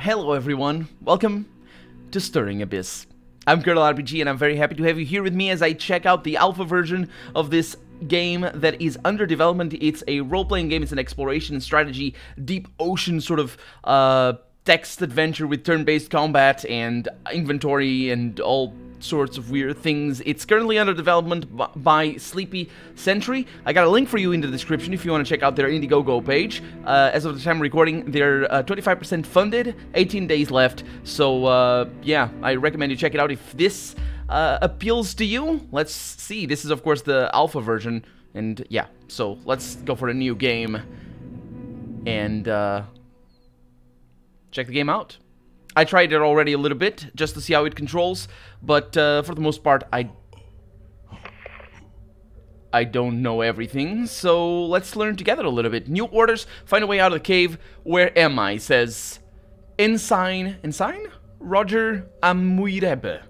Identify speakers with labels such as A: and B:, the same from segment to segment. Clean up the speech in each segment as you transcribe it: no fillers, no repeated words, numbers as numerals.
A: Hello everyone, welcome to Stirring Abyss. I'm Colonel RPG and I'm very happy to have you here with me as I check out the alpha version of this game that is under development. It's a role-playing game, it's an exploration and strategy, deep ocean sort of text adventure with turn-based combat and inventory and all sorts of weird things. It's currently under development by Sleepy Sentry. I got a link for you in the description if you want to check out their Indiegogo page. As of the time of recording, they're 25% funded, 18 days left. So, yeah, I recommend you check it out if this appeals to you. Let's see. This is, of course, the alpha version. And, yeah, so let's go for a new game and check the game out. I tried it already a little bit, just to see how it controls, but for the most part, I don't know everything, so let's learn together a little bit. New orders, find a way out of the cave. Where am I? Says Ensign. Ensign? Roger Amuirebe.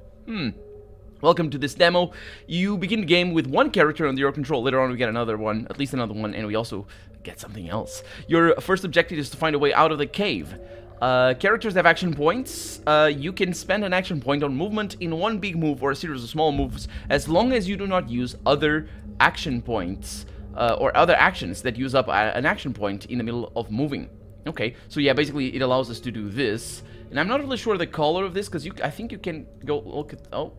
A: Welcome to this demo. You begin the game with one character under your control. Later on we get another one, at least another one, and we also get something else. Your first objective is to find a way out of the cave. Characters have action points. You can spend an action point on movement in one big move or a series of small moves as long as you do not use other action points or other actions that use up an action point in the middle of moving. Okay, so yeah, basically it allows us to do this. And I'm not really sure the color of this because I think you can go look at... Oh,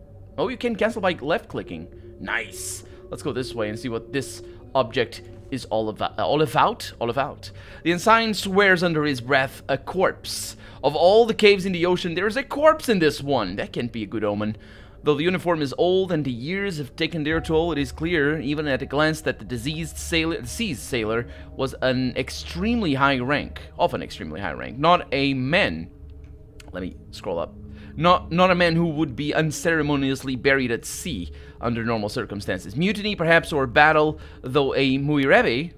A: you can cancel by left clicking. Nice. Let's go this way and see what this object is all about. The Ensign swears under his breath, a corpse. Of all the caves in the ocean, there is a corpse in this one. That can't be a good omen. Though the uniform is old and the years have taken their toll, it is clear, even at a glance, that the deceased sailor was an extremely high rank. Of an extremely high rank. Not a man. Let me scroll up. Not a man who would be unceremoniously buried at sea under normal circumstances. Mutiny, perhaps, or battle, though a Muirebe,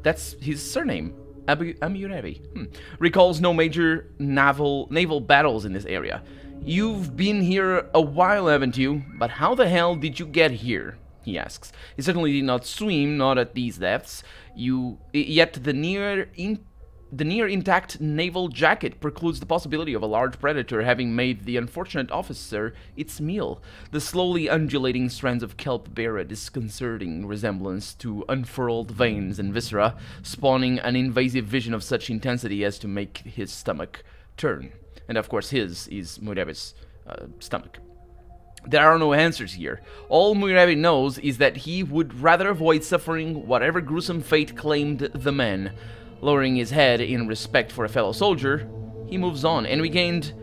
A: that's his surname, Amuirebe, recalls no major naval battles in this area. You've been here a while, haven't you? But how the hell did you get here? He asks. He certainly did not swim, not at these depths. Yet the near intact naval jacket precludes the possibility of a large predator having made the unfortunate officer its meal. The slowly undulating strands of kelp bear a disconcerting resemblance to unfurled veins and viscera, spawning an invasive vision of such intensity as to make his stomach turn. And of course his is Muirebe's stomach. There are no answers here. All Muirebe knows is that he would rather avoid suffering whatever gruesome fate claimed the man. Lowering his head in respect for a fellow soldier, he moves on, and we gained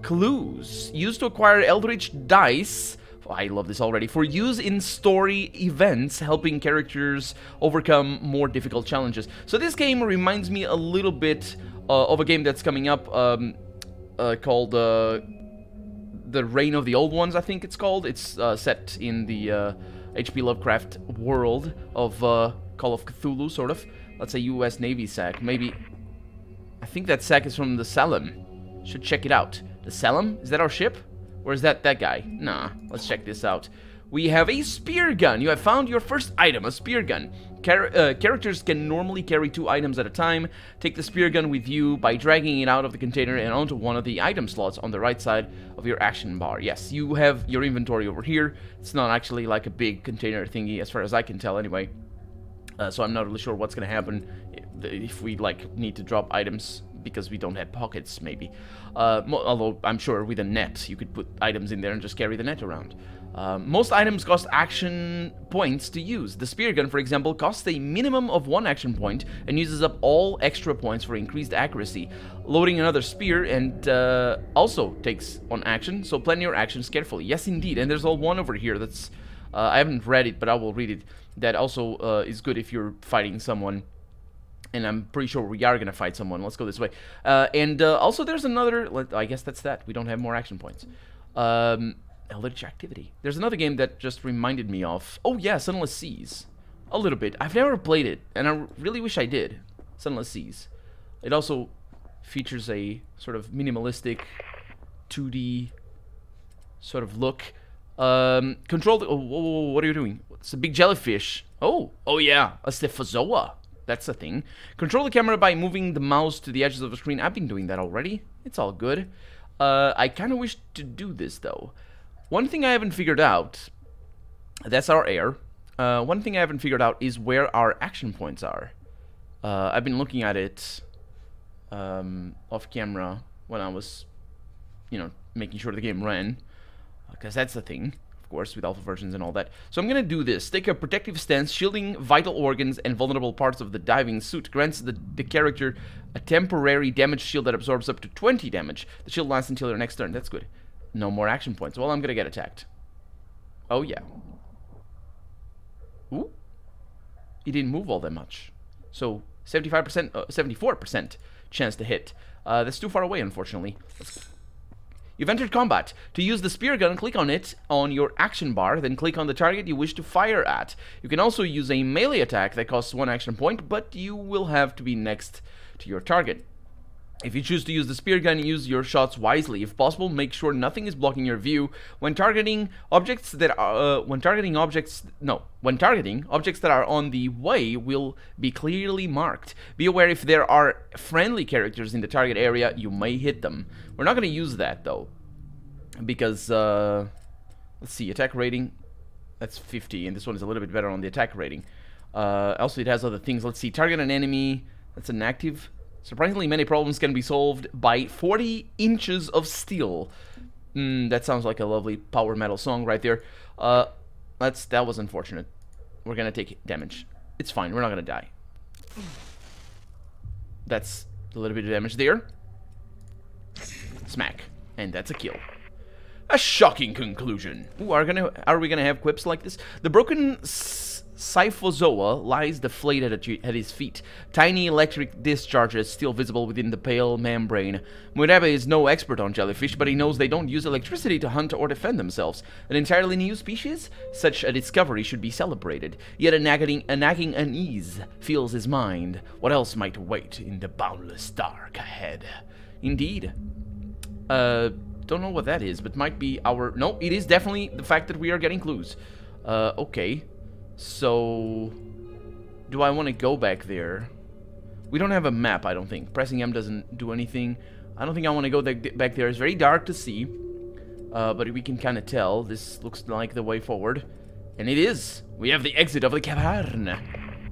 A: clues used to acquire eldritch dice. I love this already. For use in story events, helping characters overcome more difficult challenges. So this game reminds me a little bit of a game that's coming up called The Reign of the Old Ones, I think it's called. It's set in the H.P. Lovecraft world of Call of Cthulhu, sort of. Let's say U.S. Navy sack. Maybe... I think that sack is from the Selim. Should check it out. The Selim? Is that our ship? Or is that guy? Nah. Let's check this out. We have a spear gun. You have found your first item, a spear gun. Characters can normally carry 2 items at a time. Take the spear gun with you by dragging it out of the container and onto one of the item slots on the right side of your action bar. Yes, you have your inventory over here. It's not actually like a big container thingy as far as I can tell anyway. So I'm not really sure what's going to happen if we, like, need to drop items because we don't have pockets, maybe. Although, I'm sure with a net, you could put items in there and just carry the net around. Most items cost action points to use. The spear gun, for example, costs a minimum of 1 action point and uses up all extra points for increased accuracy. Loading another spear and also takes 1 action, so plan your actions carefully. Yes, indeed, and there's one over here that's... I haven't read it, but I will read it. That also is good if you're fighting someone. And I'm pretty sure we are going to fight someone. Let's go this way. And also there's another... I guess that's that. We don't have more action points. Eldritch activity. There's another game that just reminded me of... Oh yeah, Sunless Seas. A little bit. I've never played it. And I really wish I did. Sunless Seas. It also features a sort of minimalistic 2D sort of look. Control the... Oh, what are you doing? It's a big jellyfish. Oh yeah, a Stephozoa. That's a thing. Control the camera by moving the mouse to the edges of the screen. I've been doing that already. It's all good. I kind of wish to do this, though. One thing I haven't figured out... That's our air. One thing I haven't figured out is where our action points are. I've been looking at it off camera when I was, you know, making sure the game ran. Because that's the thing, of course, with alpha versions and all that. So I'm going to do this. Take a protective stance, shielding vital organs and vulnerable parts of the diving suit. Grants the character a temporary damage shield that absorbs up to 20 damage. The shield lasts until your next turn. That's good. No more action points. Well, I'm going to get attacked. Oh, yeah. Ooh. He didn't move all that much. So, 75%, 74% chance to hit. That's too far away, unfortunately. You've entered combat. To use the spear gun, click on it on your action bar, then click on the target you wish to fire at. You can also use a melee attack that costs 1 action point, but you will have to be next to your target. If you choose to use the spear gun, use your shots wisely. If possible, make sure nothing is blocking your view. When targeting objects that are objects that are on the way will be clearly marked. Be aware if there are friendly characters in the target area, you may hit them. We're not going to use that though, because let's see, attack rating, that's 50, and this one is a little bit better on the attack rating. Also, it has other things. Let's see, target an enemy. That's an active. Surprisingly, many problems can be solved by 40 inches of steel. That sounds like a lovely power metal song right there. That was unfortunate. We're gonna take damage. It's fine. We're not gonna die. That's a little bit of damage there. Smack, and that's a kill. A shocking conclusion. Ooh, are we gonna have quips like this? The broken Cyphozoa lies deflated at his feet. Tiny electric discharges still visible within the pale membrane. Muirebe is no expert on jellyfish, but he knows they don't use electricity to hunt or defend themselves. An entirely new species? Such a discovery should be celebrated. Yet a nagging unease fills his mind. What else might wait in the boundless dark ahead? Indeed. Don't know what that is, but might be our... No, it is definitely the fact that we are getting clues. Okay. So, do I want to go back there? We don't have a map, I don't think. Pressing M doesn't do anything. I don't think I want to go back there. It's very dark to see, but we can kind of tell. This looks like the way forward. And it is. We have the exit of the cavern.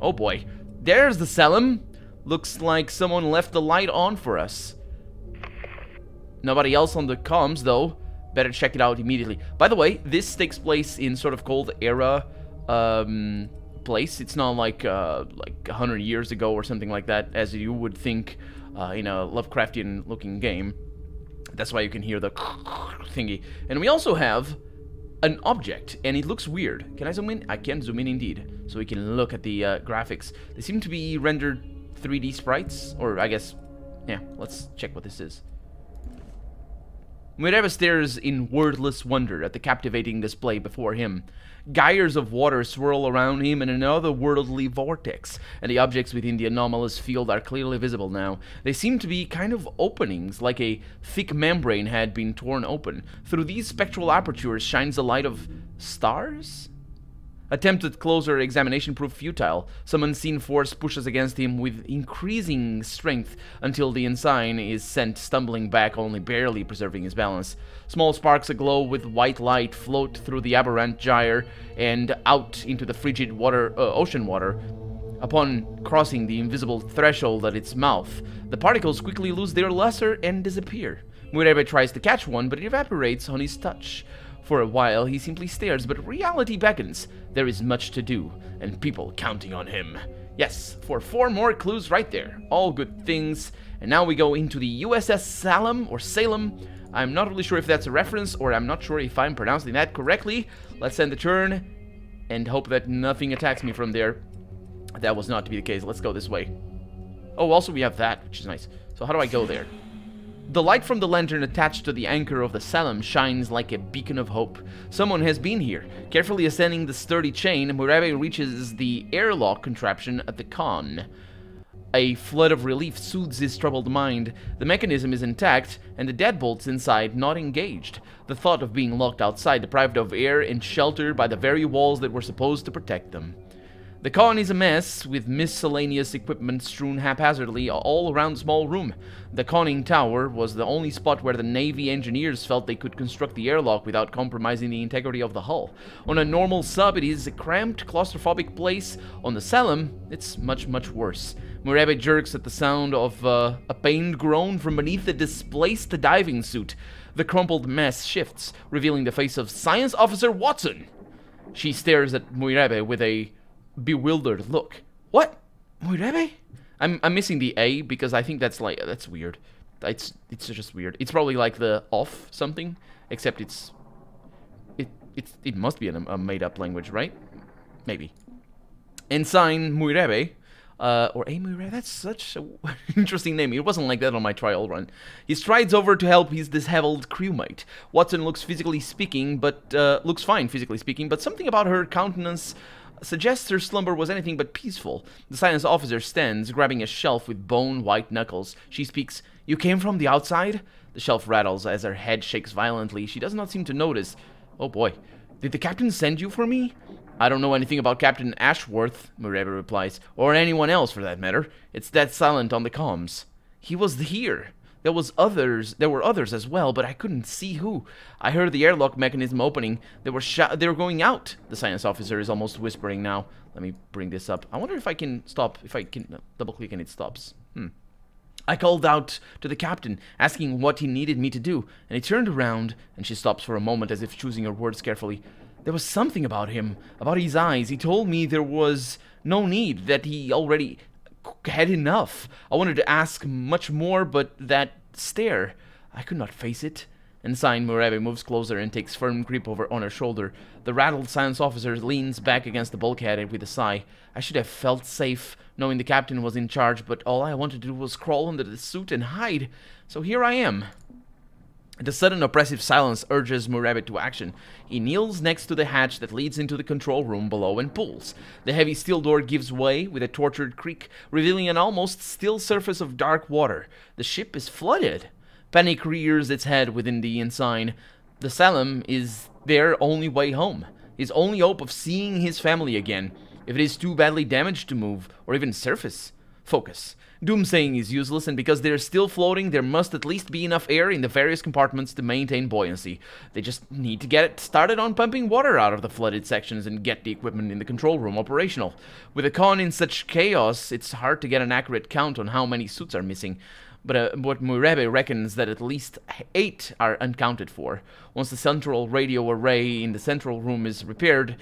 A: Oh boy. There's the Selim. Looks like someone left the light on for us. Nobody else on the comms, though. Better check it out immediately. By the way, this takes place in sort of cold era place. It's not like 100 years ago or something like that, as you would think in a Lovecraftian looking game. That's why you can hear the thingy. And we also have an object, and it looks weird. Can I zoom in? I can zoom in indeed, so we can look at the graphics. They seem to be rendered 3D sprites, or I guess, yeah, let's check what this is. Muirebe stares in wordless wonder at the captivating display before him. Gyres of water swirl around him in an otherworldly vortex, and the objects within the anomalous field are clearly visible now. They seem to be kind of openings, like a thick membrane had been torn open. Through these spectral apertures shines the light of stars? Attempted closer examination proved futile. Some unseen force pushes against him with increasing strength until the Ensign is sent stumbling back, only barely preserving his balance. Small sparks aglow with white light float through the aberrant gyre and out into the frigid ocean water. Upon crossing the invisible threshold at its mouth, the particles quickly lose their luster and disappear. Muirebe tries to catch one, but it evaporates on his touch. For a while, he simply stares, but reality beckons. There is much to do, and people counting on him. Yes, for 4 more clues right there. All good things. And now we go into the USS Selim, or Salem. I'm not really sure if that's a reference, or I'm not sure if I'm pronouncing that correctly. Let's end the turn, and hope that nothing attacks me from there. That was not to be the case. Let's go this way. Oh, also we have that, which is nice. So how do I go there? The light from the lantern attached to the anchor of the Selim shines like a beacon of hope. Someone has been here. Carefully ascending the sturdy chain, Muirebe reaches the airlock contraption at the con. A flood of relief soothes his troubled mind. The mechanism is intact, and the deadbolts inside not engaged. The thought of being locked outside, deprived of air and shelter by the very walls that were supposed to protect them. The con is a mess, with miscellaneous equipment strewn haphazardly all around the small room. The conning tower was the only spot where the Navy engineers felt they could construct the airlock without compromising the integrity of the hull. On a normal sub, it is a cramped, claustrophobic place. On the Selim, it's much, much worse. Murebe jerks at the sound of a pained groan from beneath the displaced diving suit. The crumpled mess shifts, revealing the face of Science Officer Watson. She stares at Murebe with a bewildered look. What? Murebe? I'm missing the A because I think that's weird. It's just weird. It's probably like the off something, except it must be a made-up language, right? Maybe. Ensign Murebe, or A Murebe. That's such an interesting name. It wasn't like that on my trial run. He strides over to help his disheveled crewmate. Watson looks fine physically speaking, but something about her countenance suggests her slumber was anything but peaceful. The science officer stands, grabbing a shelf with bone-white knuckles. She speaks. "You came from the outside?" The shelf rattles as her head shakes violently. She does not seem to notice. "Oh boy. Did the captain send you for me?" "I don't know anything about Captain Ashworth," Murebe replies. "Or anyone else, for that matter. It's dead silent on the comms." "He was here. There were others as well, but I couldn't see who. I heard the airlock mechanism opening. They were going out." The science officer is almost whispering now. Let me bring this up. I wonder if I can stop. If I can double-click and it stops. "I called out to the captain, asking what he needed me to do, and he turned around," and she stops for a moment as if choosing her words carefully. "There was something about him, about his eyes. He told me there was no need, that he already had enough. I wanted to ask much more, but that stare, I could not face it." Ensign Murebe moves closer and takes firm grip on her shoulder. The rattled science officer leans back against the bulkhead with a sigh. "I should have felt safe, knowing the captain was in charge, but all I wanted to do was crawl under the suit and hide. So here I am." The sudden oppressive silence urges Murebe to action. He kneels next to the hatch that leads into the control room below and pulls. The heavy steel door gives way with a tortured creak, revealing an almost still surface of dark water. The ship is flooded. Panic rears its head within the Ensign. The Selim is their only way home, his only hope of seeing his family again. If it is too badly damaged to move, or even focus. Doomsaying is useless, and because they're still floating, there must at least be enough air in the various compartments to maintain buoyancy. They just need to get it started on pumping water out of the flooded sections and get the equipment in the control room operational. With a con in such chaos, it's hard to get an accurate count on how many suits are missing. But Murebe reckons that at least 8 are unaccounted for. Once the central radio array in the central room is repaired,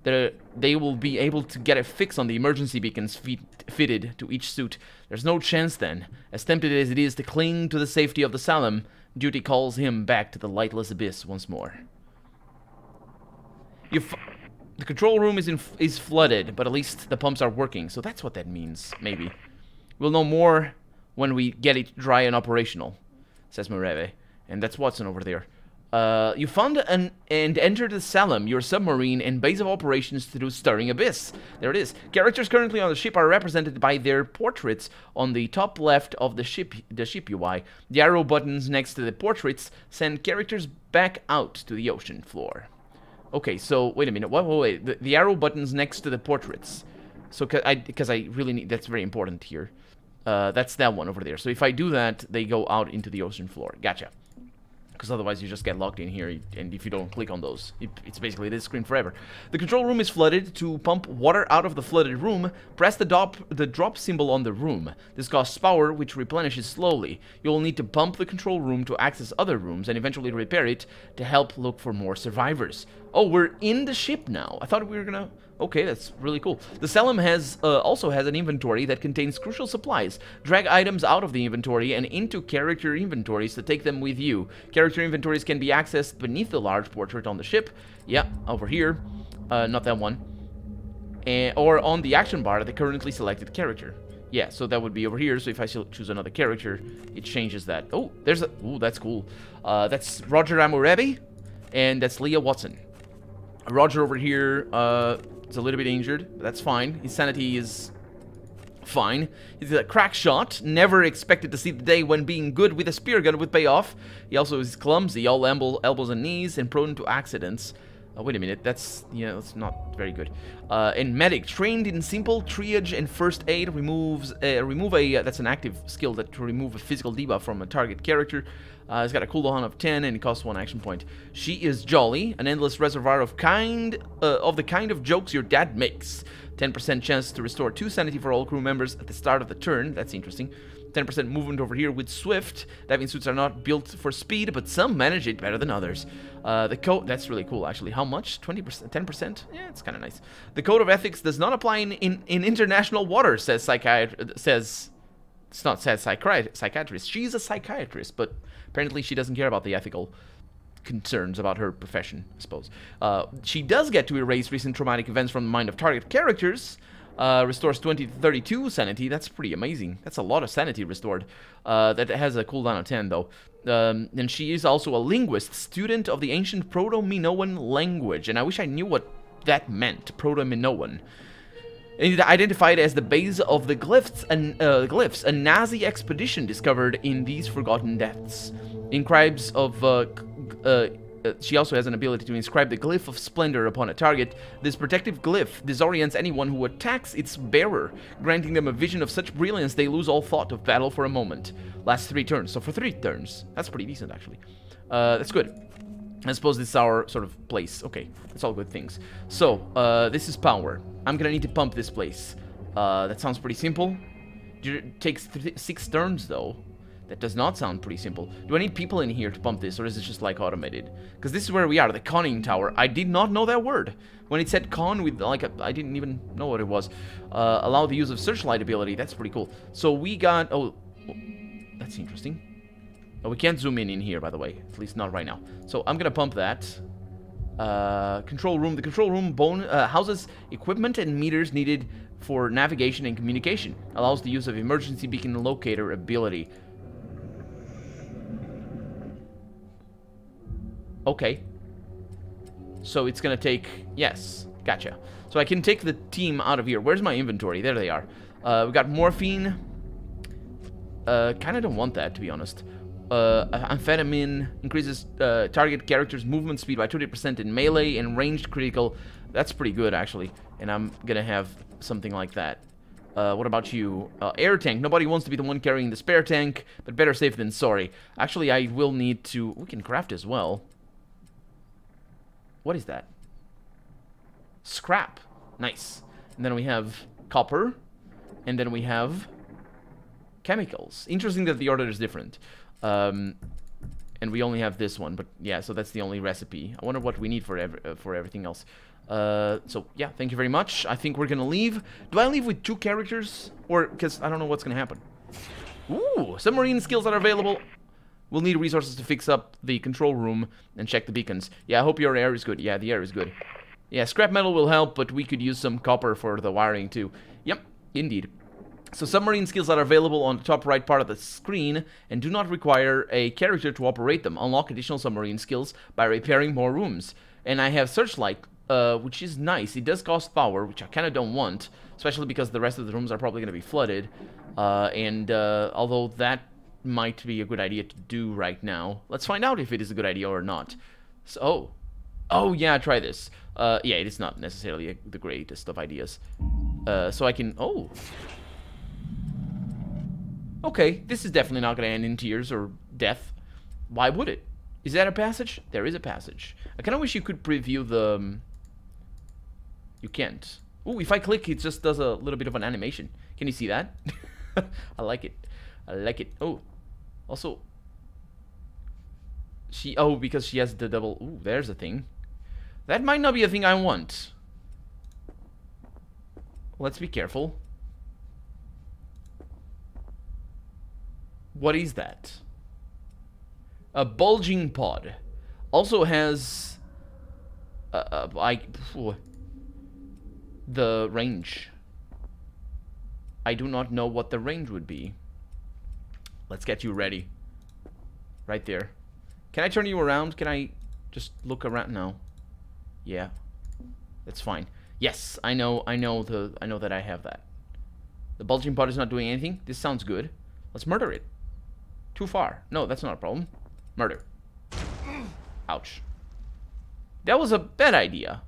A: they will be able to get a fix on the emergency beacons fitted to each suit. There's no chance then. As tempted as it is to cling to the safety of the Selim, duty calls him back to the lightless abyss once more. The control room is flooded, but at least the pumps are working, so that's what that means, maybe. We'll know more when we get it dry and operational, says Murebe. And that's Watson over there. You found and entered the Selim, your submarine and base of operations through Stirring Abyss. There it is. Characters currently on the ship are represented by their portraits on the top left of the ship UI. The arrow buttons next to the portraits send characters back out to the ocean floor. Okay, so wait a minute. Wait. The arrow buttons next to the portraits. So because I really need, that's very important here. That's that one over there. So if I do that, they go out into the ocean floor. Gotcha. Because otherwise you just get locked in here, and if you don't click on those, it's basically this screen forever. The control room is flooded. To pump water out of the flooded room, press the drop symbol on the room. This costs power, which replenishes slowly. You'll need to pump the control room to access other rooms, and eventually repair it to help look for more survivors. Oh, we're in the ship now. I thought we were gonna... Okay, that's really cool. The Selim also has an inventory that contains crucial supplies. Drag items out of the inventory and into character inventories to take them with you. Character inventories can be accessed beneath the large portrait on the ship. Yeah, over here. Not that one. Or on the action bar of the currently selected character. Yeah, so that would be over here. So if I choose another character, it changes that. Oh, there's a... Ooh, that's cool. That's Roger Amurebe, and that's Leah Watson. Roger over here, is a little bit injured, but that's fine. His sanity is fine. He's a crack shot, never expected to see the day when being good with a spear gun would pay off. He also is clumsy, all elbows and knees, and prone to accidents. Wait a minute, that's not very good. And medic, trained in simple triage and first aid, remove a that's an active skill that to remove a physical debuff from a target character. It's got a cooldown of 10 and it costs 1 action point. She is jolly, an endless reservoir of the kind of jokes your dad makes. 10% chance to restore 2 sanity for all crew members at the start of the turn. That's interesting. 10% movement over here with Swift. Diving suits are not built for speed, but some manage it better than others. The code, that's really cool actually. How much? 20%? 10%? Yeah, it's kind of nice. The code of ethics does not apply in international waters, says it's not says psychiatrist. She's a psychiatrist, but apparently she doesn't care about the ethical concerns about her profession, I suppose. She does get to erase recent traumatic events from the mind of target characters. Restores 20 to 32 sanity. That's pretty amazing. That's a lot of sanity restored. That has a cooldown of 10, though. And she is also a linguist, student of the ancient Proto-Minoan language. And I wish I knew what that meant, Proto-Minoan. Identified as the base of the glyphs, a Nazi expedition discovered in these forgotten depths. Inscribes of she also has an ability to inscribe the glyph of splendor upon a target. This protective glyph disorients anyone who attacks its bearer, granting them a vision of such brilliance they lose all thought of battle for a moment. Lasts 3 turns, so for 3 turns. That's pretty decent, actually. That's good. I suppose this is our sort of place. Okay, that's all good things. So, this is power. I'm gonna need to pump this place. That sounds pretty simple. It takes 6 turns, though. That does not sound pretty simple. Do I need people in here to pump this, or is it just like automated? Because this is where we are, the conning tower. I did not know that word. When it said con with like I didn't even know what it was. Allow the use of searchlight ability. That's pretty cool. So we got that's interesting. Oh, we can't zoom in here, by the way. At least not right now. So I'm gonna pump that. Control room. The control room houses equipment and meters needed for navigation and communication. Allows the use of emergency beacon locator ability. Okay. So it's gonna take... Yes. Gotcha. So I can take the team out of here. Where's my inventory? There they are. We got morphine. Kinda don't want that, to be honest. Amphetamine increases target character's movement speed by 20% in melee and ranged critical. That's pretty good, actually. And I'm gonna have something like that. What about you? Air tank. Nobody wants to be the one carrying the spare tank, but better safe than sorry. Actually, I will need to... We can craft as well. What is that? Scrap. Nice. And then we have copper. And then we have chemicals. Interesting that the order is different. And we only have this one. But yeah, so that's the only recipe. I wonder what we need for everything else. So yeah, thank you very much. I think we're gonna leave. Do I leave with 2 characters? Or, because I don't know what's gonna happen. Ooh, submarine skills that are available. We'll need resources to fix up the control room and check the beacons. Yeah, I hope your air is good. Yeah, the air is good. Yeah, scrap metal will help, but we could use some copper for the wiring too. Yep, indeed. So submarine skills that are available on the top right part of the screen and do not require a character to operate them. Unlock additional submarine skills by repairing more rooms. And I have searchlight, which is nice. It does cost power, which I kind of don't want, especially because the rest of the rooms are probably going to be flooded. Although that might be a good idea to do right now. Let's find out if it is a good idea or not. So, oh yeah, try this. Yeah, it is not necessarily the greatest of ideas. So I can, okay, this is definitely not going to end in tears or death. Why would it? Is that a passage? There is a passage. I kind of wish you could preview the... You can't. Ooh, if I click, it just does a little bit of an animation. Can you see that? I like it. I like it. Oh, also, because she has the double. Ooh, there's a thing. That might not be a thing I want. Let's be careful. What is that? A bulging pod. Also has the range. I do not know what the range would be. Let's get you ready. Right there. Can I turn you around? Can I just look around? No. Yeah. That's fine. Yes, I know that I have that. The bulging pod is not doing anything. This sounds good. Let's murder it. Too far. No, that's not a problem. Murder. Ouch. That was a bad idea.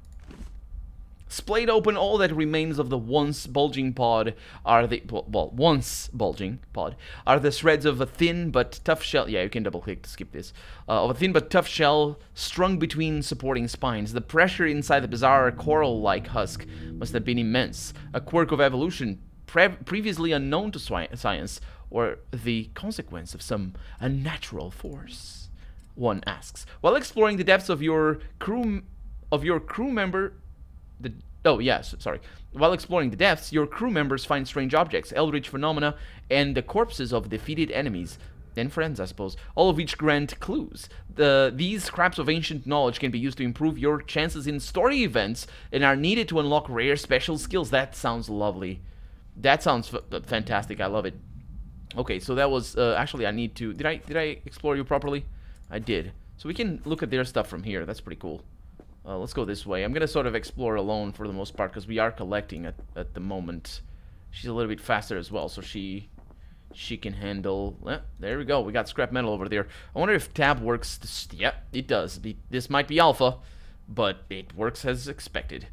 A: Splayed open all that remains of the once bulging pod are the once bulging pod are the shreds of a thin but tough shell. Yeah, you can double click to skip this. Of a thin but tough shell strung between supporting spines. The pressure inside the bizarre coral-like husk must have been immense. A quirk of evolution previously unknown to science, or the consequence of some unnatural force. One asks. While exploring the depths of your crew member. While exploring the depths, your crew members find strange objects, eldritch phenomena, and the corpses of defeated enemies and friends, I suppose, all of which grant clues. These scraps of ancient knowledge can be used to improve your chances in story events and are needed to unlock rare special skills. That sounds lovely. That sounds fantastic. I love it. Okay, so that was actually I need to. Did I explore you properly? I did. So we can look at their stuff from here. That's pretty cool. Let's go this way. I'm gonna sort of explore alone for the most part because we are collecting at the moment. She's a little bit faster as well, so she can handle. There we go. We got scrap metal over there. I wonder if tab works. Yeah, it does. This might be alpha, but it works as expected.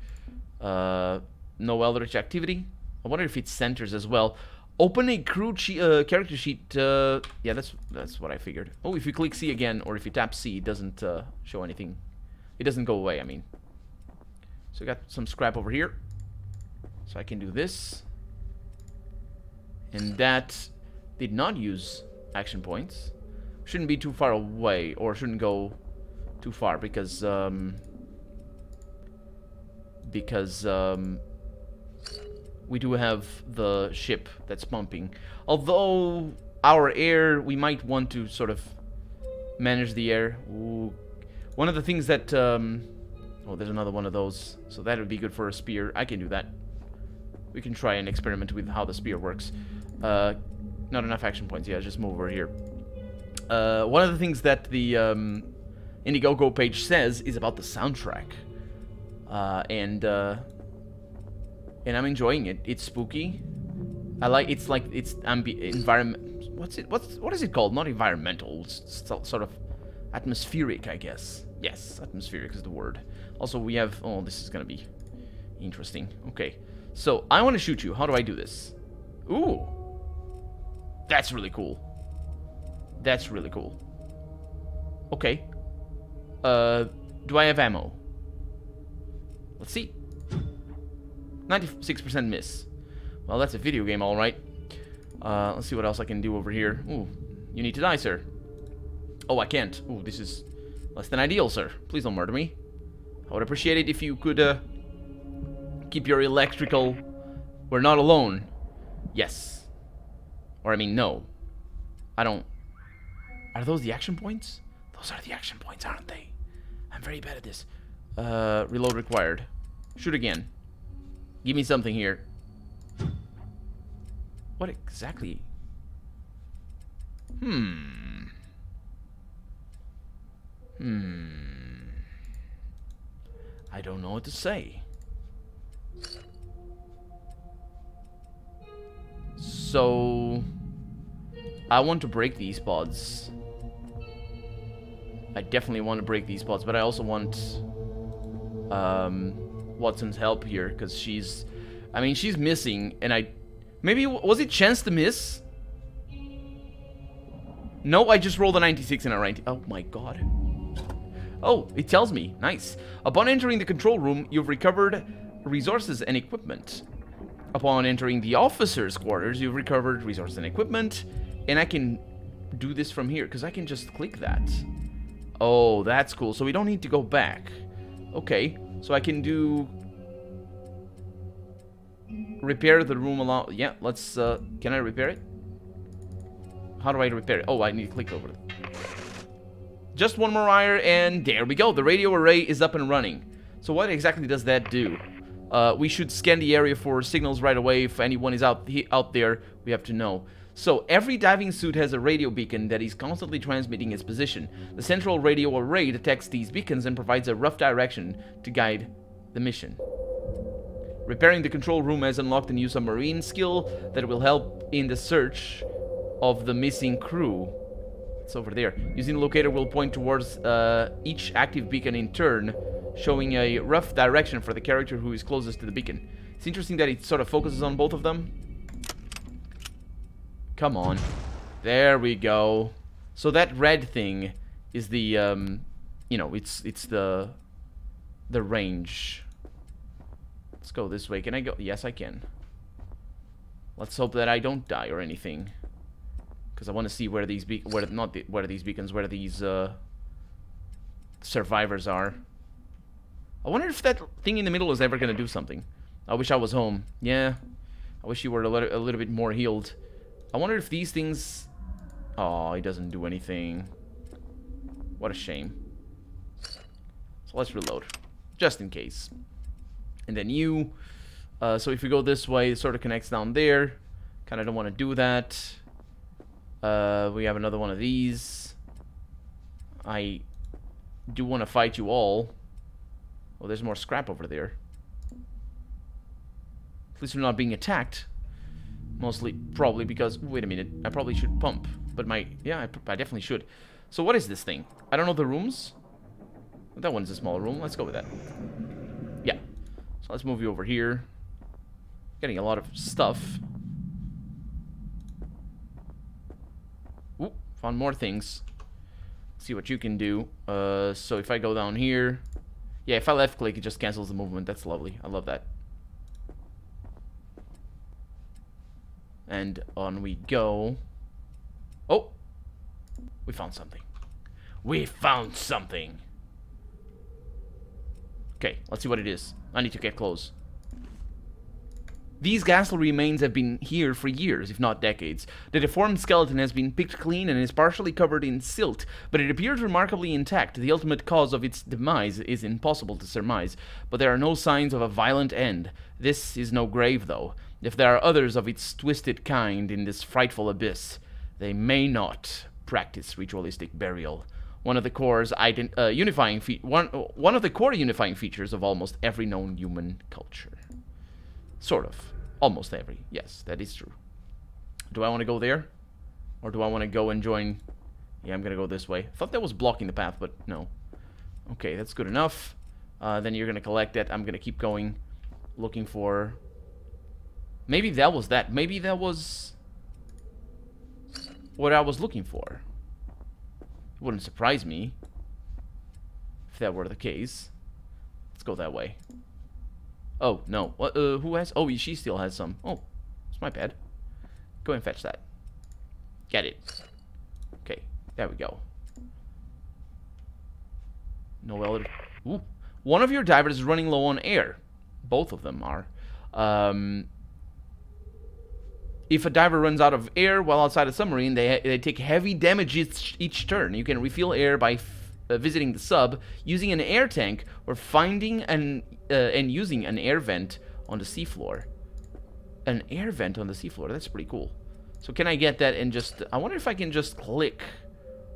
A: No eldritch activity. I wonder if it centers as well. Open a crew character sheet. Yeah, that's what I figured. Oh, if you click C again, or if you tap C, it doesn't show anything. It doesn't go away, I mean. So I got some scrap over here. So I can do this. And that did not use action points. Shouldn't be too far away, or shouldn't go too far, because we do have the ship that's pumping. Although our air, we might want to sort of manage the air. Ooh. One of the things that, oh, there's another one of those, so that would be good for a spear. I can do that. We can try and experiment with how the spear works. Not enough action points. Yeah, just move over here. One of the things that the Indiegogo page says is about the soundtrack, and I'm enjoying it. It's spooky. I like. It's environment. What is it called? Not environmental. It's sort of atmospheric, I guess. Yes, atmospheric is the word. Also, we have... Oh, this is gonna be interesting. Okay, so I want to shoot you. How do I do this? Ooh. That's really cool. That's really cool. Okay. Do I have ammo? Let's see. 96% miss. Well, that's a video game, alright. Let's see what else I can do over here. Ooh, you need to die, sir. Oh, I can't. Ooh, this is less than ideal, sir. Please don't murder me. I would appreciate it if you could keep your electrical... We're not alone. Yes. Or, I mean, no. I don't... Are those the action points? Those are the action points, aren't they? I'm very bad at this. Reload required. Shoot again. Give me something here. What exactly? I don't know what to say. So... I want to break these pods. I definitely want to break these pods, but I also want... Watson's help here, because she's... I mean, she's missing, and I... Maybe... Was it chance to miss? No, I just rolled a 96 and a 90. Oh my god. Oh, it tells me. Nice. Upon entering the control room, you've recovered resources and equipment. Upon entering the officer's quarters, you've recovered resources and equipment. And I can do this from here, because I can just click that. Oh, that's cool. So we don't need to go back. Okay. So I can do... Repair the room along... Yeah, let's... Can I repair it? How do I repair it? Oh, I need to click over it. Just one more wire, and there we go. The radio array is up and running. So what exactly does that do? We should scan the area for signals right away. If anyone is out there, we have to know. So every diving suit has a radio beacon that is constantly transmitting its position. The central radio array detects these beacons and provides a rough direction to guide the mission. Repairing the control room has unlocked a new submarine skill that will help in the search of the missing crew. It's over there. Using the locator will point towards each active beacon in turn showing a rough direction for the character who is closest to the beacon. It's interesting that it sort of focuses on both of them. Come on. There we go. So that red thing is the, you know, it's the range. Let's go this way. Can I go? Yes, I can. Let's hope that I don't die or anything. Because I want to see where these where these survivors are. I wonder if that thing in the middle is ever going to do something. I wish I was home. Yeah. I wish you were a little bit more healed. I wonder if these things... Oh, it doesn't do anything. What a shame. So let's reload. Just in case. And then you... so if we go this way, it sort of connects down there. Kind of don't want to do that. We have another one of these. I do want to fight you all. Oh, there's more scrap over there. At least we're not being attacked. Mostly, probably because... Wait a minute. I probably should pump. But my... Yeah, I definitely should. So what is this thing? I don't know the rooms. That one's a small room. Let's go with that. Yeah. So let's move you over here. Getting a lot of stuff. Ooh, found more things. Let's see what you can do. So if I go down here... Yeah, if I left click, it just cancels the movement. That's lovely. I love that. And on we go. Oh! We found something. We found something! Okay, let's see what it is. I need to get close. These ghastly remains have been here for years, if not decades. The deformed skeleton has been picked clean and is partially covered in silt, but it appears remarkably intact. The ultimate cause of its demise is impossible to surmise, but there are no signs of a violent end. This is no grave, though. If there are others of its twisted kind in this frightful abyss, they may not practice ritualistic burial. One of the core unifying features of almost every known human culture. Sort of. Almost every. Yes, that is true. Do I want to go there? Or do I want to go and join... Yeah, I'm going to go this way. I thought that was blocking the path, but no. Okay, that's good enough. Then you're going to collect that. I'm going to keep going. Looking for... Maybe that was that. Maybe that was... what I was looking for. It wouldn't surprise me if that were the case. Let's go that way. Oh, no. What, who has... Oh, she still has some. Oh, it's my bad. Go and fetch that. Get it. Okay, there we go. No other... Ooh. One of your divers is running low on air. Both of them are. If a diver runs out of air while outside a submarine, they take heavy damage each turn. You can refill air by visiting the sub, using an air tank, or finding and using an air vent on the seafloor. An air vent on the seafloor. That's pretty cool. So can I get that and just... I wonder if I can just click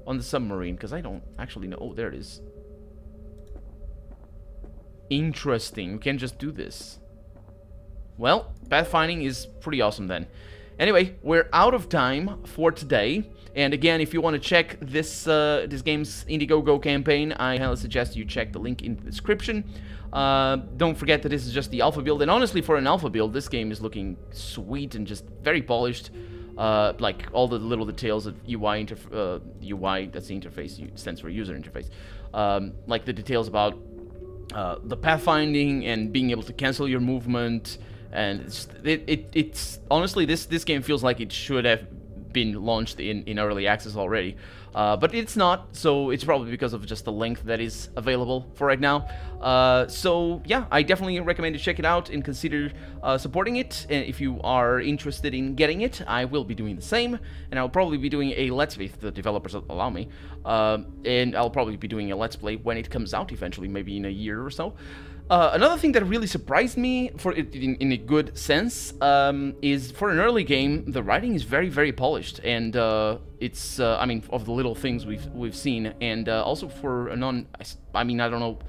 A: on the submarine, because I don't actually know. Oh, there it is. Interesting. We can just do this. Well, pathfinding is pretty awesome then. Anyway, we're out of time for today. And again, if you want to check this game's Indiegogo campaign, I highly suggest you check the link in the description. Don't forget that this is just the alpha build, and honestly, for an alpha build, this game is looking sweet and just very polished. Like all the little details of UI, UI, that's the interface, stands for user interface. Like the details about the pathfinding and being able to cancel your movement. And it's honestly, this game feels like it should have been launched in early access already, but it's not, so it's probably because of just the length that is available for right now. So yeah, I definitely recommend to check it out and consider supporting it. And if you are interested in getting it, I will be doing the same, and I'll probably be doing a Let's Play if the developers allow me, and I'll probably be doing a Let's Play when it comes out eventually, maybe in a year or so. Another thing that really surprised me, in a good sense, is for an early game, the writing is very, very polished, and it's, I mean, of the little things we've seen, and also for a I mean, I don't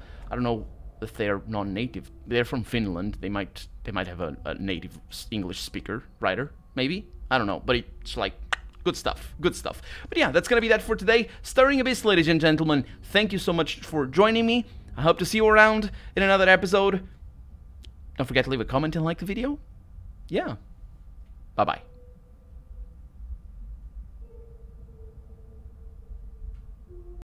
A: know if they're non-native. They're from Finland. They might have a native English speaker writer, maybe. I don't know, but it's like good stuff, good stuff. But yeah, that's gonna be that for today. Stirring Abyss, ladies and gentlemen. Thank you so much for joining me. I hope to see you around in another episode. Don't forget to leave a comment and like the video. Yeah. Bye-bye.